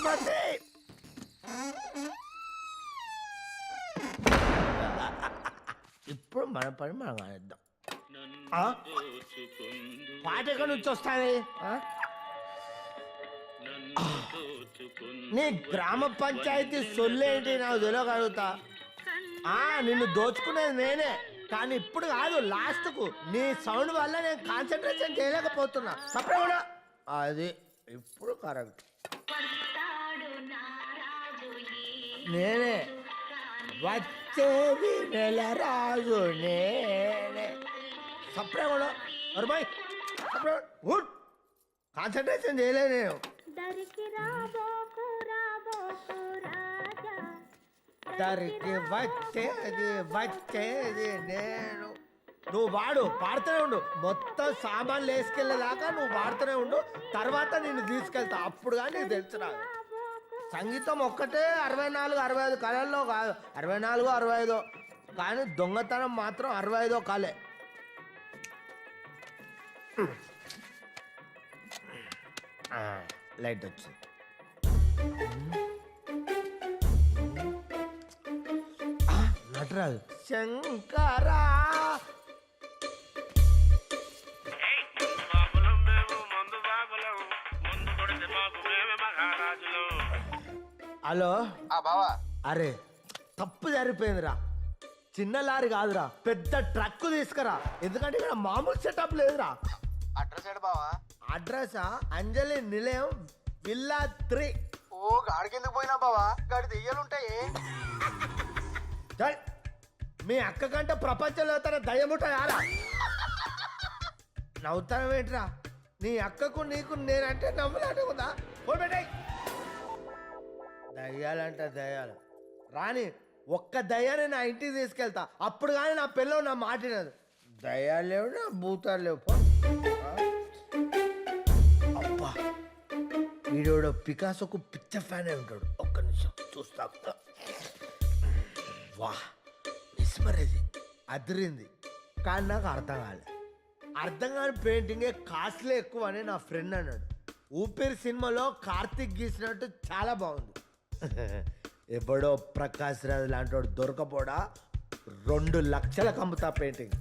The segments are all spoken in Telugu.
బాస్మతి. ఇప్పుడు మన పని మనం కానిద్దాం. పాట ఎక్కడి నుంచి వస్తాయి? నీ గ్రామ పంచాయతీ సొల్లేంటి నాకు తెలియగలుగుతా. నిన్ను దోచుకునేది నేనే, కానీ ఇప్పుడు కాదు, లాస్ట్ కు నీ సౌండ్ వల్ల నేను కాన్సన్ట్రేషన్ చేయలేకపోతున్నా. సపరేట్ అది ఇప్పుడు కరెక్ట్. నేనే వచ్చేది నెల రాజు నేనే. సపరేట్ కూడా అరుబాయ్, సపరేట్ గుడ్. కాన్సన్ట్రేషన్ చేయలేదు నేను. దరికి వచ్చేది వచ్చేది నేను. నువ్వు పాడుతూనే ఉండు. మొత్తం సామాన్లు వేసుకెళ్ళేదాకా నువ్వు పాడుతూనే ఉండు. తర్వాత నిన్ను తీసుకెళ్తా. అప్పుడు కానీ నీకు తెలుసు. రాదు సంగీతం ఒక్కటే 64, 65 కళల్లో కాదు. 64, 65 కానీ దొంగతనం మాత్రం 65 కళే. లైట్ వచ్చింది. నటరాజు శంకరా హలో బావా. అరే తప్పు జరిపోయిందిరా. చిన్న లారీ కాదురా, పెద్ద ట్రక్ తీసుకురా. ఎందుకంటే ఇక్కడ మామూలు సెటప్ లేదురా. అడ్రస్ ఏడు బావా? అడ్రసా? అంజలి నిలయం, విల్లా 3. ఓ గాడికి ఎందుకు పోయినా బావా? గాడి దెయ్యాలుంటాయి. మీ అక్క కంటే ప్రపంచంలో తన దయ్యముంటాయారా? నవ్వుతాను ఏంట్రా? నీ అక్కకు నీకు నేనంటే నవ్వులాంటి ఉందా? ఫోన్ పెట్టాయి. దయ్యాలంట దయ్యాలు రాని. ఒక్క దయ్యాన్ని నా ఇంటికి తీసుకెళ్తా. అప్పుడు కానీ నా పిల్లలు నా మాటినదు. దయ్యాలు లేవు, నా భూతాలు లేవు. అబ్బా వీడోడు పికాసోకు పిచ్చ ఫ్యాన్ అయి ఉంటాడు. ఒక్క నిమిషం చూస్తా. వా విస్మరేది అదిరింది, కానీ నాకు అర్థం కాలేదు. అర్థం కాని పెయింటింగే కాస్ట్లీ ఎక్కువ అని నా ఫ్రెండ్ అన్నాడు. ఊపిరి సినిమాలో కార్తిక్ గీసినట్టు చాలా బాగుంది. ఎప్పుడో ప్రకాష్ రాజ్ లాంటి వాడు దొరకపోడా 2 లక్షలకు అమ్ముతా పెయింటింగ్.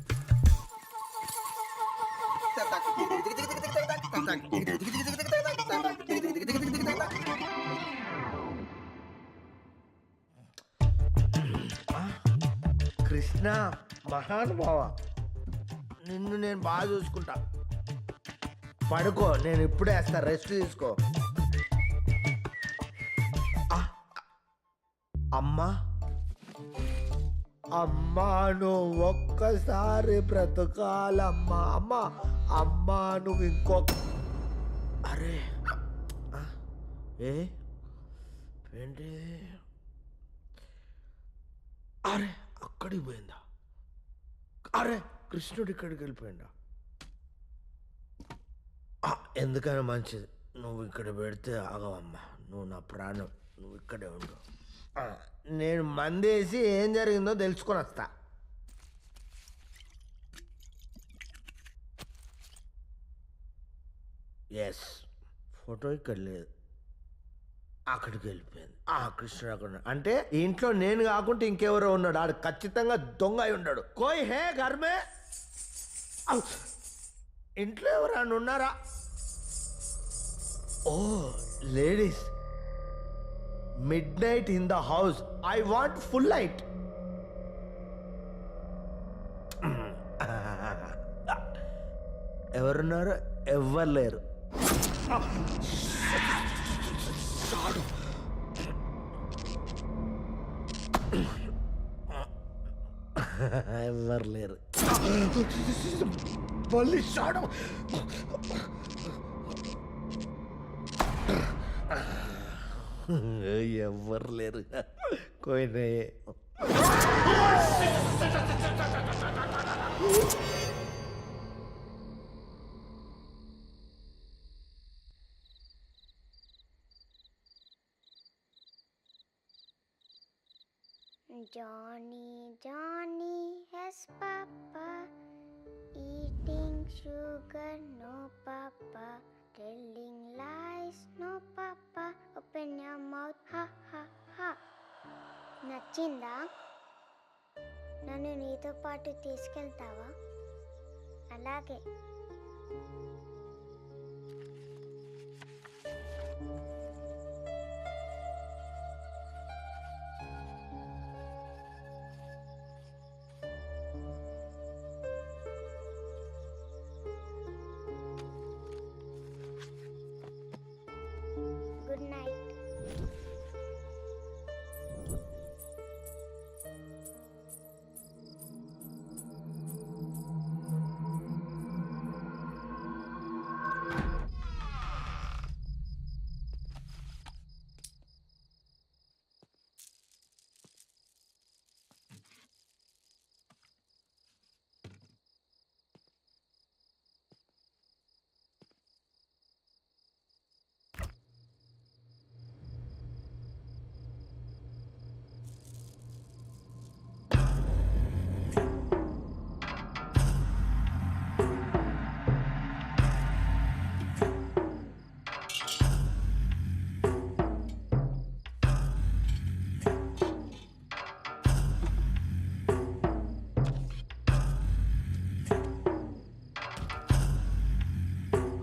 కృష్ణ మహానుభావ, నిన్ను నేను బాగా చూసుకుంటా. పడుకో, నేను ఇప్పుడే వేస్తా. రెస్ట్ తీసుకో. అమ్మా అమ్మా నువ్వు ఒక్కసారి బ్రతకాలమ్మా. అమ్మా అమ్మా నువ్వు ఇంకొక. అరే ఏంటి? అరే అక్కడికి పోయిందా? అరే కృష్ణుడు ఇక్కడికి వెళ్ళిపోయిందా? ఎందుకైనా మంచిది నువ్వు ఇక్కడ పెడితే ఆగవమ్మా. నువ్వు నా ప్రాణం, నువ్వు ఇక్కడే ఉండు. నేను మందేసి ఏం జరిగిందో తెలుసుకొని వస్తా. ఎస్, ఫోటో ఇక్కడ లేదు, అక్కడికి వెళ్ళిపోయింది. కృష్ణుడు అక్కడ ఉన్నాడు. అంటే ఇంట్లో నేను కాకుండా ఇంకెవరో ఉన్నాడు. ఆడు ఖచ్చితంగా దొంగ అయి ఉన్నాడు. కోయ్ హే ఘర్మే. ఇంట్లో ఎవరైనా ఉన్నారా? ఓ ladies, midnight in the house. I want full light. ఎవరున్నారు? ఎవ్వరు లేరు. ఎవ్వరు లేరు. మళ్ళీ షాడో. ఎవ్వరు లేరు. కోయినే Johnny, Johnny has papa, eating sugar, no papa, telling lies, no papa, open your నచ్చిందా? నన్ను నీతో పాటు తీసుకెళ్తావా? అలాగే. Good night.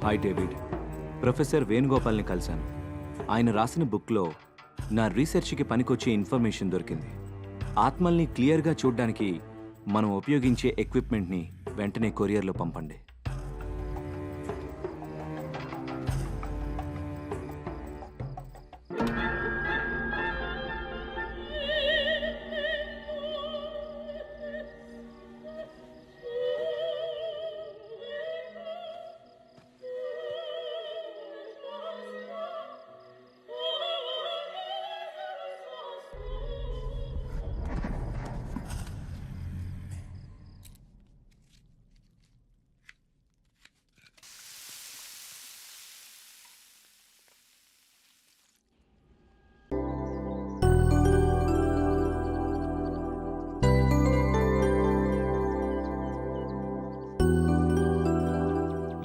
Hi David, professor వేణుగోపాల్ని కలిశాను. ఆయన రాసిన బుక్లో నా రీసెర్చ్కి పనికొచ్చే ఇన్ఫర్మేషన్ దొరికింది. ఆత్మల్ని క్లియర్గా చూడ్డానికి మనం ఉపయోగించే ఎక్విప్మెంట్ని వెంటనే కొరియర్లో పంపండి.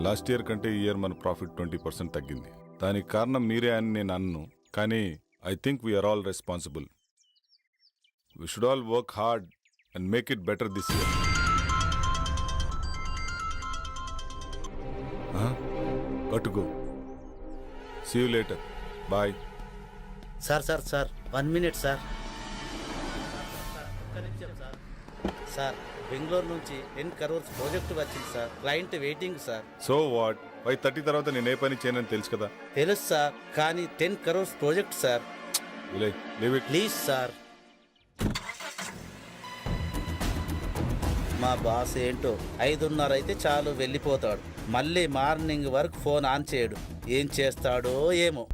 లాస్ట్ ఇయర్ కంటే ఈ ఇయర్ మన ప్రాఫిట్ 20% తగ్గింది. దానికి కారణం మీరే అని నేను అన్ను, కానీ I think we are all responsible. We should all work hard and make it better this year. Gotta go. See you later. Bye. Sir 1 minute sir. Sir Bengaluru నుంచి 10 crores ప్రాజెక్ట్ వచ్చింది sir. Client waiting sir. So what? 5:30 తర్వాత నేను ఏ పని చేయనని తెలుసు కదా. తెలుసు సార్, కానీ 10 crores project sir. Leave it. Please sir. మా బాస్ ఏంటో 5:30 అయితే చాలు వెళ్ళిపోతాడు. మళ్ళీ మార్నింగ్ వరకు ఫోన్ ఆన్ చేయడు. ఏం చేస్తాడో ఏమో.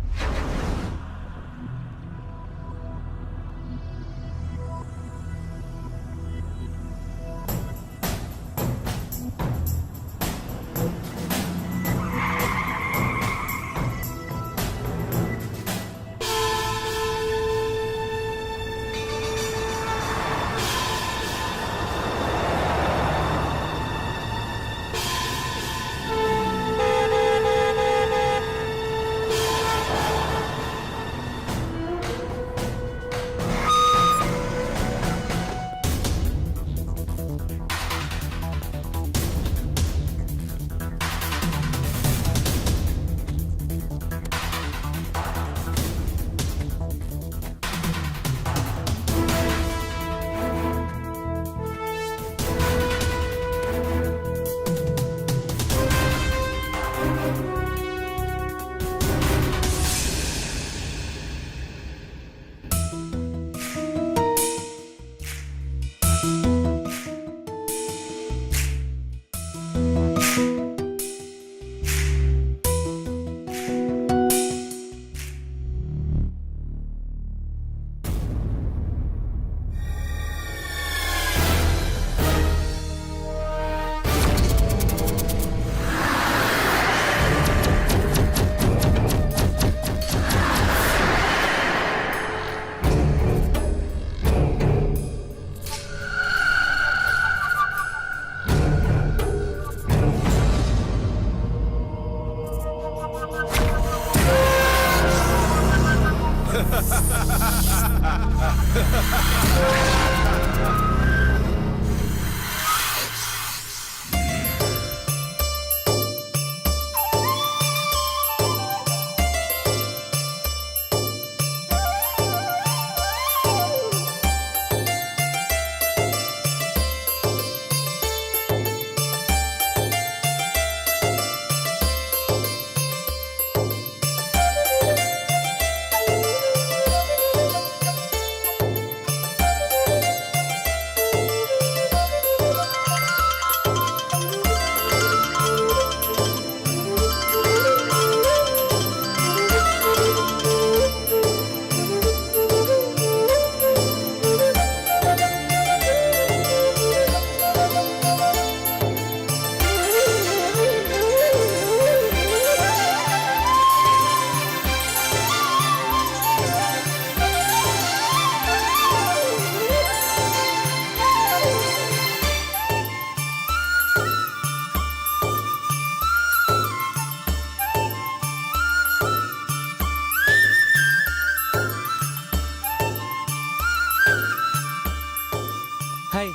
Hi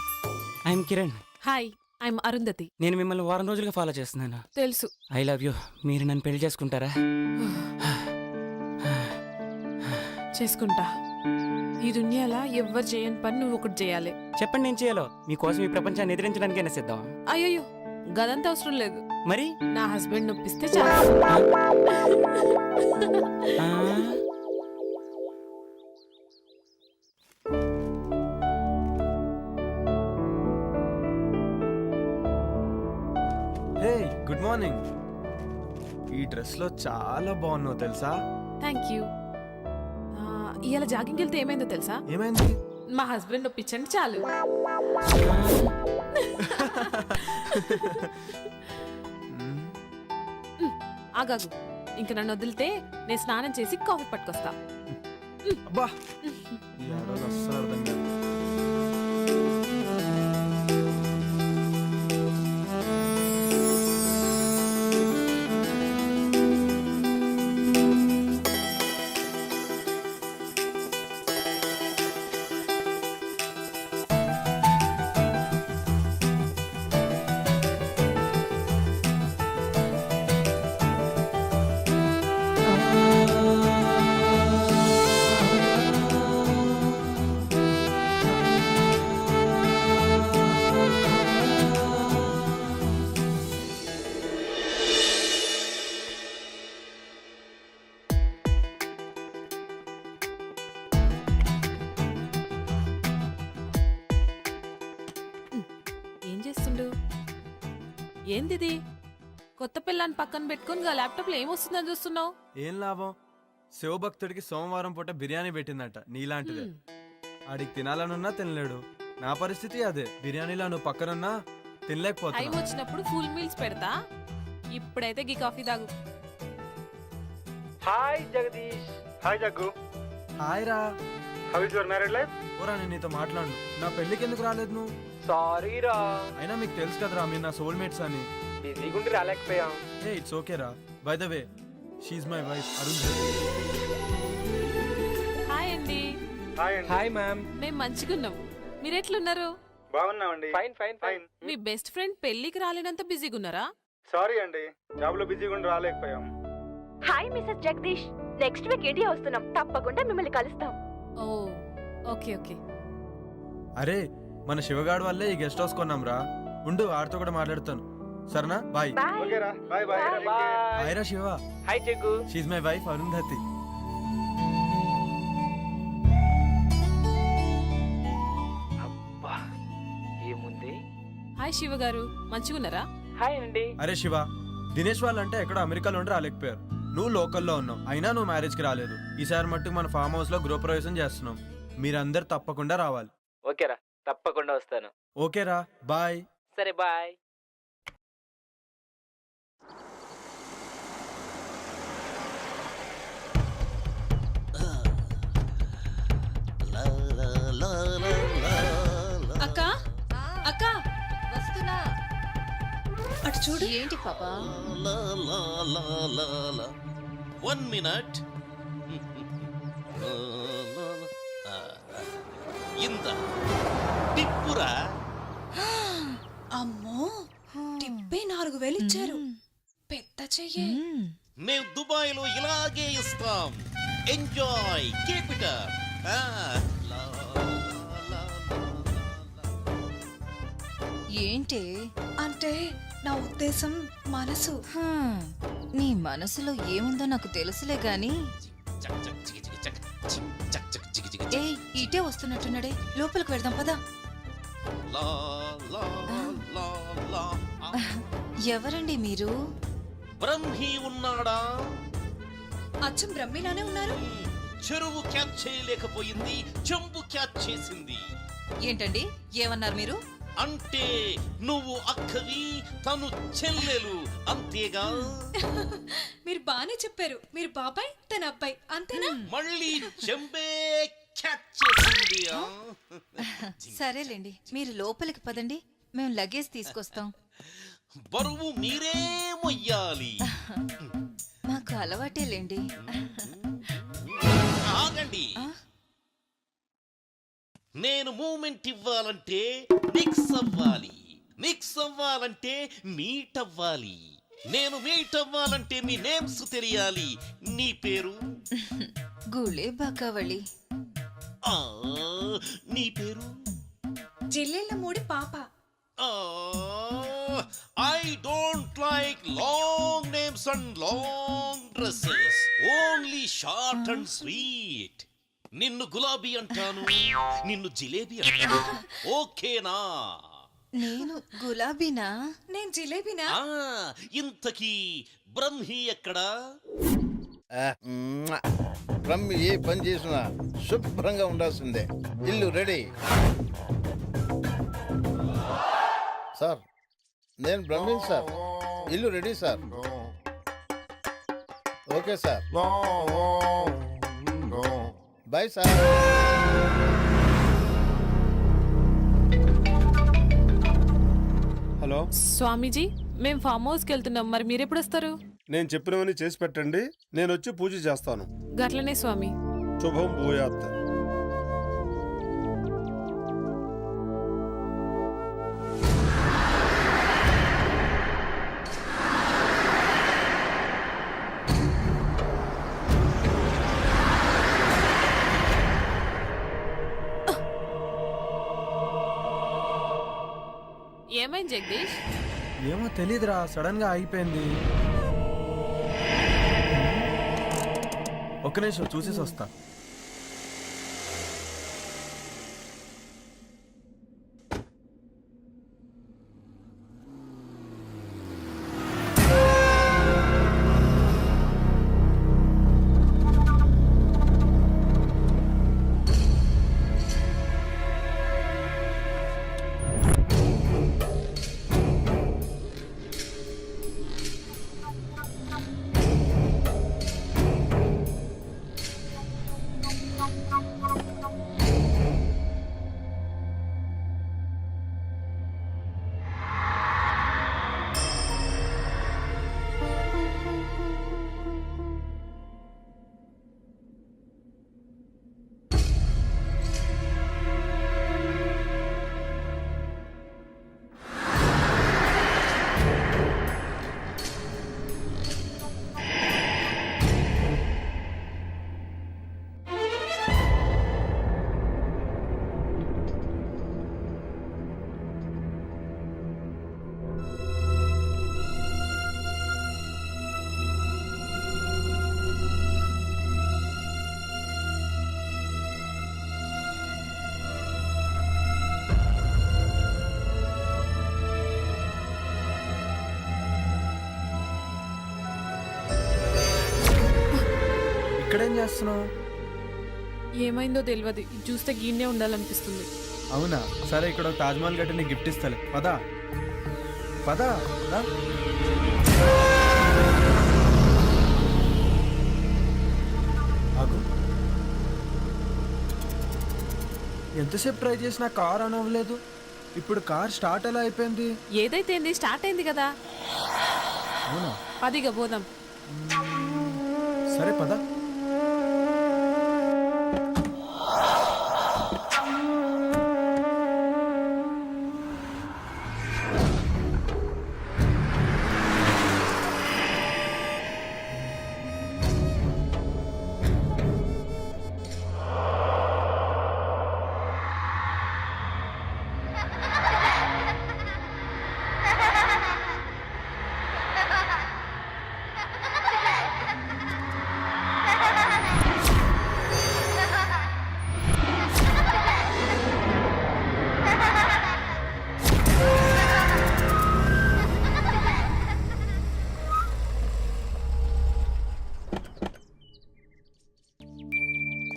I'm Kiran. Hi I'm Arundhati. నేను మిమ్మల్ని వారం రోజులుగా ఫాలో చేస్తున్నాను. తెలుసు. I love you. మీరు నన్ను పెళ్లి చేసుకుంటారా? చేసుకుంటా. ఈ దునియాలో ఎవ్వరు చేయని పని నువ్వు ఒకటి చేయాలి. చెప్పండి నేను చేయాలో. మీకోసం ఈ ప్రపంచాన్ని ఎదిరించడానికైనా సిద్ధం. అయ్యో గదంతా అవసరం లేదు. మరి నా హస్బెండ్ నొప్పిస్తే చాలు. ఆ? Hey good morning. ఈ డ్రెస్ లో చాలా బాగున్నావు తెలుసా? Thank you. ఇవాళ జాగింగ్ వెళ్తే ఏమైందో తెలుసా? ఏమైంది? మా హస్బెండ్ నొప్పించండి చాలు. ఆగాగు. ఇంక నన్ను వదిలితే నేను స్నానం చేసి కాఫీ పట్టుకొస్తా. అబ్బా ఈ ఆడవాళ్ళు అస్సలు అర్థం కాదు. ఏం చేస్తుండు? ఏందిది? కొత్త పిల్లని పక్కన పెట్టుకుని ల్యాప్టాప్ లో ఏమొస్తుందని చూస్తున్నావు? ఏం లాభం? శివభక్తుడికి సోమవారం పూట బిర్యానీ పెట్టిందట నీలాంటిదే. ఆడికి తినాలనున్నా తినలేడు. నా పరిస్థితి అదే. బిర్యానీలో నువ్వు పక్కనున్నా టైం తినలేకపోతున్నా. వచ్చినప్పుడు ఫుల్ మీల్స్ పెడతా. ఇప్పుడైతే గీ కాఫీ తాగు. Hi Jagadish. Hi Jaggu. Hi రా. How is your married life? ఓరా నేను నీతో మాట్లాడు. నా పెళ్ళికి ఎందుకు రాలేదు నువ్వు? సారీ రా, అయినా మీకు తెలుసు కదరా మీరు నా సోల్మేట్స్ అని. బిజీగా ఉండి రాలేకపోయాం. హే ఇట్స్ ఓకే రా. By the way she's my wife Arun. Hi అండి. హాయ్ అండి. Hi ma'am. మేము మంచిగున్నాం. మీరెట్లున్నారు? బాగున్నామండి. Fine fine fine. మీ బెస్ట్ ఫ్రెండ్ పెళ్లికి రాలేనంత బిజీగా ఉన్నారా? సారీ అండి, జాబ్ లో బిజీగా ఉండి రాలేకపోయాం. Hi mister Jagadish. Next week India వస్తున్నాం. తప్పకుండా మిమ్మల్ని కలుస్తాం. Oh okay okay. అరే మన శివగాడు వల్లే ఈ గెస్ట్ హౌస్ కొన్నాం రా. ఉండు ఆడితో కూడా మాట్లాడుతాను. సరేనా? బాయ్. బాయ్. ఓకే రా, బాయ్ బాయ్. హాయ్ రా Shiva. Hi Jaggu. She's my wife Arundhati. అబ్బా ఏముంది. హాయ్ శివ గారు, మంచిగున్నారా? హాయ్ అండి. అరే శివ, దినేష్ వాళ్ళంటే ఎక్కడ అమెరికాలో ఉండి రాలేకపోయారు. నువ్వు లోకల్లో ఉన్నావు, అయినా నువ్వు మ్యారేజ్కి రాలేదు. ఈసారి మట్టుకు మన ఫామ్ హౌస్ లో గృహప్రవేశం చేస్తున్నాం. మీరందరు తప్పకుండా రావాలి. ఓకేరా, తప్పకుండా వస్తాను. ఓకేరా, బాయ్. సరే బాయ్. అక్క అక్క వస్తున్నా. అటు చూడు. ఏంటి పాపా? 1 minute. టిప్పురా. అమ్మో టిప్పే 4000 ఇచ్చారు. పెద్ద చెయ్యే. మేం దుబాయ్ లో ఇలాగే ఇస్తాం. Enjoy, keep it up. ఏంటి అంటే నా ఉద్దేశం మనసు. నీ మనసులో ఏముందో నాకు తెలుసులే గాని. ఏ ఇటే వస్తున్నట్టున్నాడే, లోపలికి వెళ్దాం పదా. ఎవరండి మీరు? బ్రహ్మి ఉన్నాడా? అచ్చం బ్రహ్మిలానే ఉన్నారు. చెరువు క్యాచ్ చేయలేకపోయింది, చెంబు క్యాచ్ చేసింది. ఏంటండి ఏమన్నారు మీరు? అంటే నువ్వు అక్కవి, తను చెల్లెలు, అంతేగా? మీరు బానే చెప్పారు. మీరు బాబాయ్, తన అబ్బాయి, అంతేనా? మళ్ళీ చెంబే క్యాచ్ చేసింది. సరేలేండి, మీరు లోపలికి పదండి, మేము లగేజ్ తీసుకొస్తాం. బరువు మీరే మొయ్యాలి. మాకు అలవాటేలేండి. ఆగండి. నేను మూమెంట్ ఇవ్వాలంటే మిక్స్ అవ్వాలి, మిక్స్ అవ్వాలంటే మీట్ అవ్వాలి. నేను మీట్ అవ్వాలంటే మీ నేమ్స్ తెలియాలి. నీ పేరు? గుళే బాకావళి. నీ పేరు? జిల్లెళ్ళ మూడి పాప. I don't like long names and long dresses. Only short and sweet. నిన్ను గులాబీ అంటాను, నిన్ను జిలేబీ అంటాను. ఓకేనా? నేను గులాబీనా? నేను జిలేబీనా? ఇంతకీ బ్రహ్మి ఎక్కడా? బ్రహ్మి ఏ పని చేసినా శుభ్రంగా ఉండాల్సిందే. ఇల్లు రెడీ. సార్ నేను బ్రహ్మిన్ సార్. ఇల్లు ready sir. Okay sir. Bye sir. Hello Swamiji, మేము ఫామ్ హౌస్కి వెళ్తున్నాం. మరి మీరెప్పుడు వస్తారు? నేను చెప్పినవన్నీ చేసి పెట్టండి, నేను వచ్చి పూజ చేస్తాను. గట్లనే స్వామి. శుభం భూయాత్. ఏమైంది జగదీష్? ఏమో తెలీదురా, సడన్ గా ఆగిపోయింది. ఒక్క నిమిషం చూసేసి వస్తా. ఇక్కడేం చేస్తున్నావు? ఏమైందో తెలియదు, చూస్తే గీన్నే ఉండాలనిపిస్తుంది. అవునా, సరే ఇక్కడ తాజ్మహల్ గట్టి నీకు గిఫ్ట్ ఇస్తాలే. పదా పదా. ఆగు. ఎంతసేపు ట్రై చేసినా కార్ ఆన్ అవ్వలేదు. ఇప్పుడు కార్ స్టార్ట్ ఎలా అయిపోయింది? ఏదైతే స్టార్ట్ అయింది కదా. అవునా, పదిగా పోదాం. సరే పదా.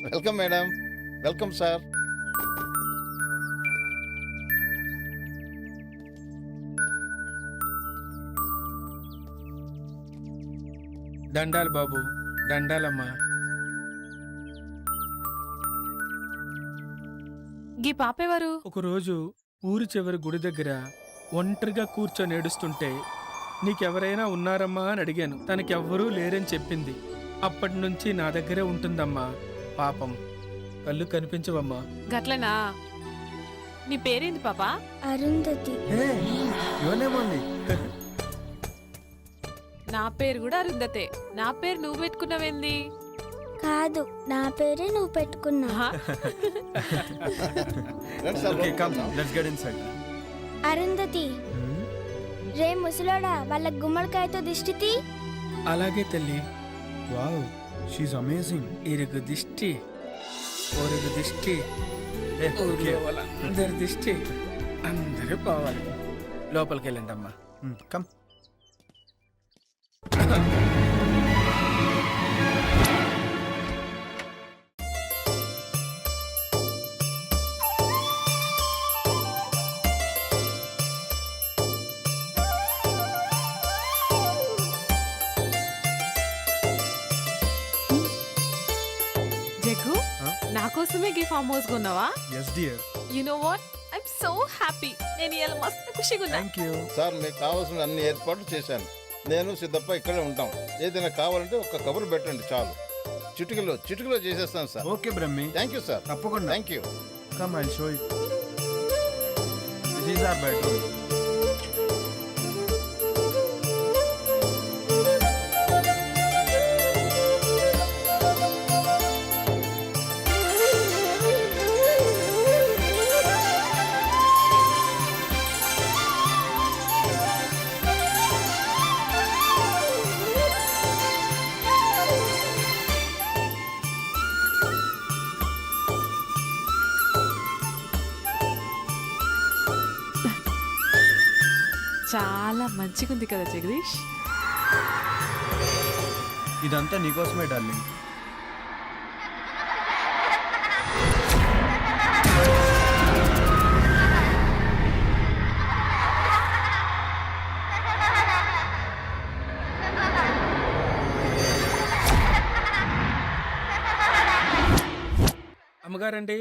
Welcome madam. Welcome sir. దండాలు బాబు, దండాలమ్మా. గీ పాపేవారు? ఒకరోజు ఊరి చివరి గుడి దగ్గర ఒంటరిగా కూర్చొని ఏడుస్తుంటే నీకెవరైనా ఉన్నారమ్మా అని అడిగాను. తనకెవ్వరూ లేరని చెప్పింది. అప్పటి నుంచి నా దగ్గరే ఉంటుందమ్మా. పాపం కళ్ళు కనిపించవమ్మా. గట్లనా? నీ పేరేంది పాపా? అరుంధతి. ఇవన్నేమండి? నా పేరు కూడా అరుంధతే. నా పేరు నువ్వు పెట్టుకున్నావేంది? కాదు, నా పేరే నువ్వు పెట్టుకున్నా. ఆహా. రండి sir. Okay come let's get inside. Arundhati, రే ముసలోడా, వాళ్ళ గుమ్మడికాయతో దిష్టి తీ. అలాగే తల్లి. Wow, she's amazing. ఇరుగు దిష్టి, ఒరుగు దిష్టి, ఓకే ఊర్లో వాళ్ళందరి దిష్టి అందరూ పోవాలి. లోపలికి వెళ్ళండి అమ్మా. కమ్. జగ్గు, నా కోసమే గీ ఫామ్ హౌస్ కొన్నావా? Yes dear. You know what, I'm so happy. నేను ఇలా మస్తు ఖుషిగా ఉన్నా. Thank you. సార్ మీకు కావాల్సిన అన్ని ఏర్పాట్లు చేశాను. నేను సిద్ధప్ప ఇక్కడే ఉంటాం. ఏదైనా కావాలంటే ఒక్క కబురు పెట్టండి చాలు. చిటికలో చేసేస్తాను sir. Okay Brahmi. Thank you sir. తప్పకుండా. Thank you. Come I'll show you. This is our bedroom. చాలా మంచిగా ఉంది కదా జగదీష్? ఇదంతా నీకోసమే డార్లింగ్. అమ్మగారండి,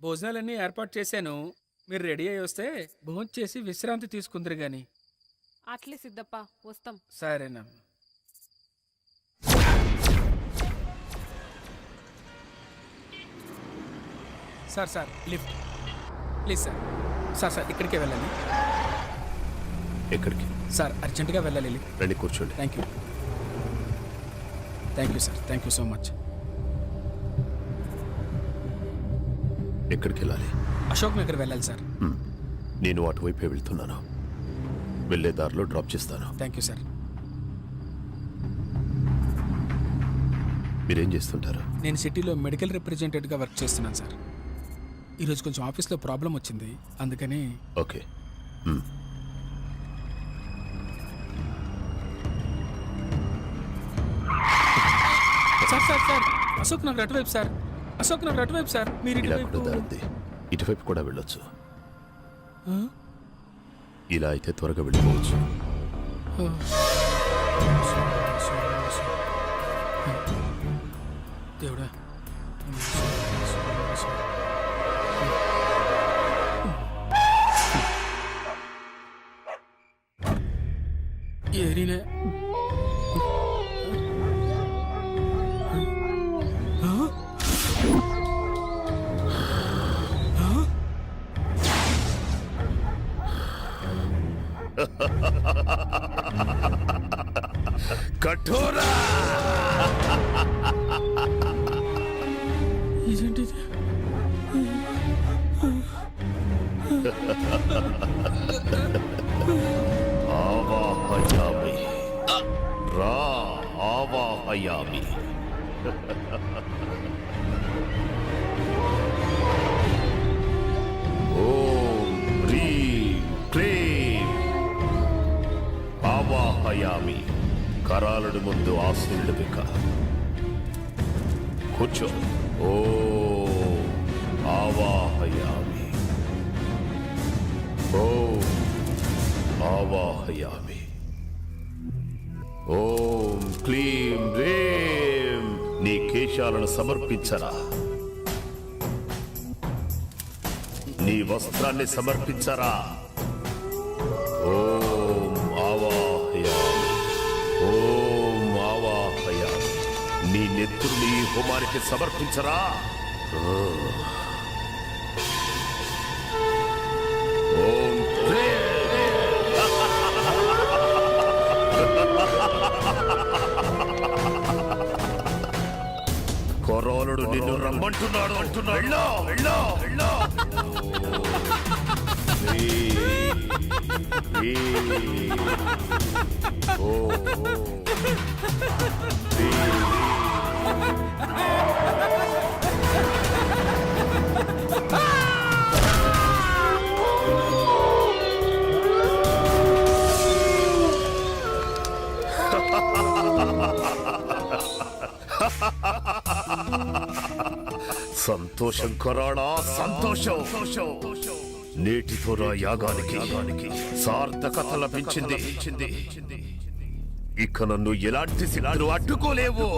భోజనాలన్నీ ఏర్పాటు చేశాను. మీరు రెడీ అయ్యి వస్తే భోజనం చేసి విశ్రాంతి తీసుకుందరు గాని. అట్లే సిద్ధప్ప, వస్తాం. సరేనమ్మా. Sir lift please sir. Sir ఇక్కడికే వెళ్ళాలి. ఎక్కడికి? సార్ అర్జెంటుగా వెళ్ళాలి. రండి కూర్చోండి. Thank you sir. Thank you so much. ఎక్కడికి వెళ్ళాలి? అశోక్ నగర్ వెళ్ళాలి సార్. నేను అటువైపే వెళ్తున్నాను. వెళ్ళే దారిలో డ్రాప్ చేస్తాను. Thank you sir. మీరేం చేస్తుంటారు? నేను సిటీలో మెడికల్ రిప్రజెంటేటివ్గా వర్క్ చేస్తున్నాను సార్. ఈరోజు కొంచెం ఆఫీస్లో ప్రాబ్లం వచ్చింది, అందుకని. ఓకే. సార్ అశోక్ నగర్ అటువైపు సార్. అశోక్ నగర్ అటువైపు సార్. మీరు ఇలా ఇటువైపు. కూడా దారుంది. ఇటువైపు కూడా వెళ్ళొచ్చు. ఇలా అయితే త్వరగా వెళ్ళిపోవచ్చు. దేవుడా. ఏరినే కఠోరా. ఇదేంటిది? ఆవాహయామి రా ఆవాహయామి. ఓం హ్రీం క్లీం ఆవాహయామి. కరాలుడి ముందు ఆశీర్వదిక. కూర్చో. ఓ ఆవాహయామి ఓం ఆవాహయామి ఓం క్లీం రేం నీ కేశాలను సమర్పించరా నీ వస్త్రాన్ని సమర్పించరా ఓం ఆవాహయామి ఓం ఆవాహయామి నీ నెత్తుని హోమానికి సమర్పించరా ఓం కొరోనుడు నిన్ను రమ్మంటున్నాడు వెళ్ళో వెళ్ళో వెళ్ళో సంతోషం కొరాడా సంతోషం నేటితో నా యాగానికి సార్థకత లభించింది ఇక నన్ను ఎలాంటి శిలాలు అడ్డుకోలేవు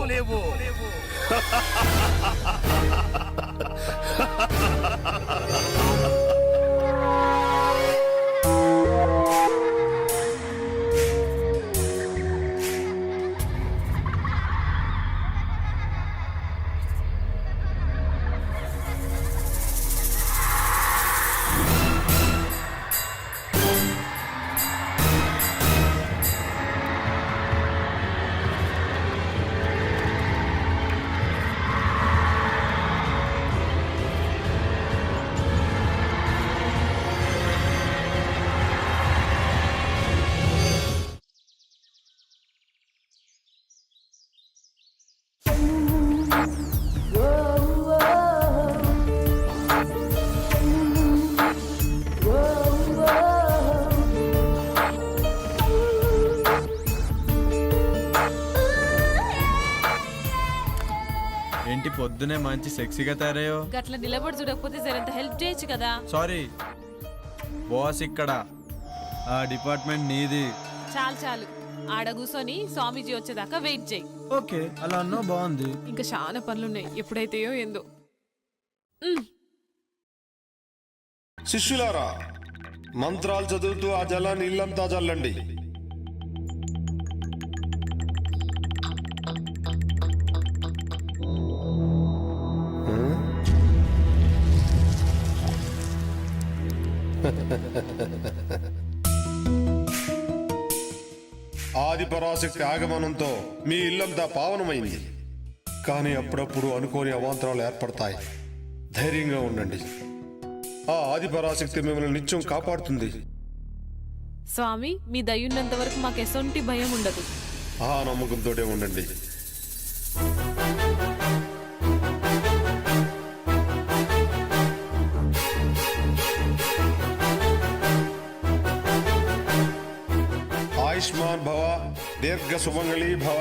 ఏంటి పొద్దునే మంచి సెక్సీగా తయారయ్యో గట్ల నిలబడి చూడకపోతే జరంత హెల్ప్ చేయొచ్చు కదా. సారీ బాస్ ఇక్కడ, ఆ డిపార్ట్మెంట్ నీది. చాలు ఆడ కూర్చొని స్వామీజీ వచ్చేదాకా వెయిట్ చేయి. ఓకే అలా అన్నా బాగుంది. ఇంకా చాలా పనులున్నాయి, ఎప్పుడైతేయో ఏందో. శిష్యులారా, మంత్రాలు చదువుతూ ఆ జలాన్ని ఇల్లంతా చల్లండి. ఆది పరాశక్తి ఆగమనంతో మీ ఇల్లంతా పావనమైంది. కానీ అప్పుడప్పుడు అనుకోని అవాంతరాలు ఏర్పడతాయి. ధైర్యంగా ఉండండి. ఆ ఆది పరాశక్తి మిమ్మల్ని నిత్యం కాపాడుతుంది. స్వామి, మీ దయ్యున్నంత వరకు మాకు ఎసొంటి భయం ఉండదు. ఆ నమ్మకంతోనే ఉండండి. ఆయుష్మాన్ భవ, దీర్ఘ సుమంగళీ భవ,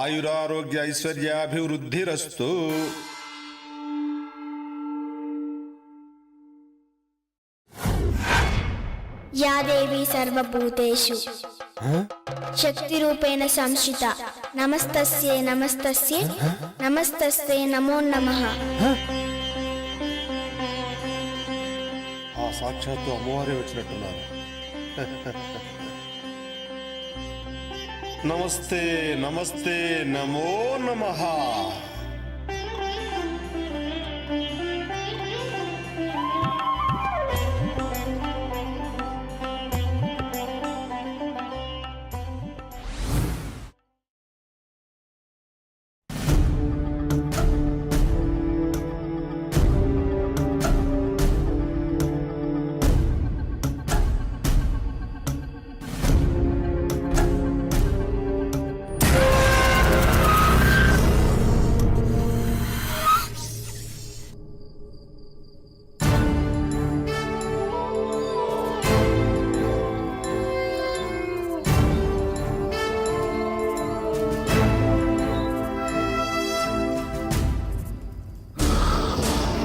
ఆయురారోగ్య ఐశ్వర్యాభివృద్ధిరస్తు. యా దేవి సర్వభూతేషు శక్తి రూపేణ సంస్థిత నమస్తస్యై నమస్తస్యై నమస్తస్యై నమో నమః. ఆ సాక్షాత్తు అమ్మవారే వచ్చినట్టున్నారు. నమస్తే నమస్తే నమో నమః.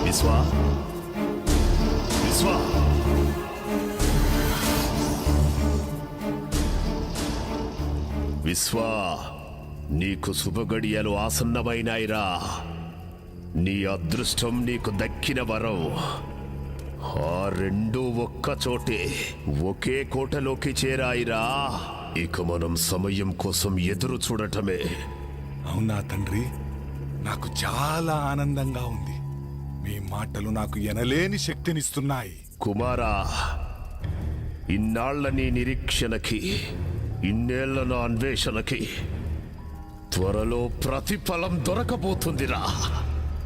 విశ్వా విశ్వా విశ్వా నీకు శుభగడియలు ఆసన్నమైనాయిరా. నీ అదృష్టం నీకు దక్కిన వరం. ఆ రెండు ఒక్క చోటే ఒకే కోటలోకి చేరాయిరా. ఇక మనం సమయం కోసం ఎదురు చూడటమే. అవునా తండ్రి, నాకు చాలా ఆనందంగా ఉంది. మీ మాటలు నాకు ఎనలేని శక్తినిస్తున్నాయి. కుమారా, ఇన్నాళ్ల నీ నిరీక్షణకి, ఇన్నేళ్ల నా అన్వేషణకి త్వరలో ప్రతిఫలం దొరకబోతుందిరా.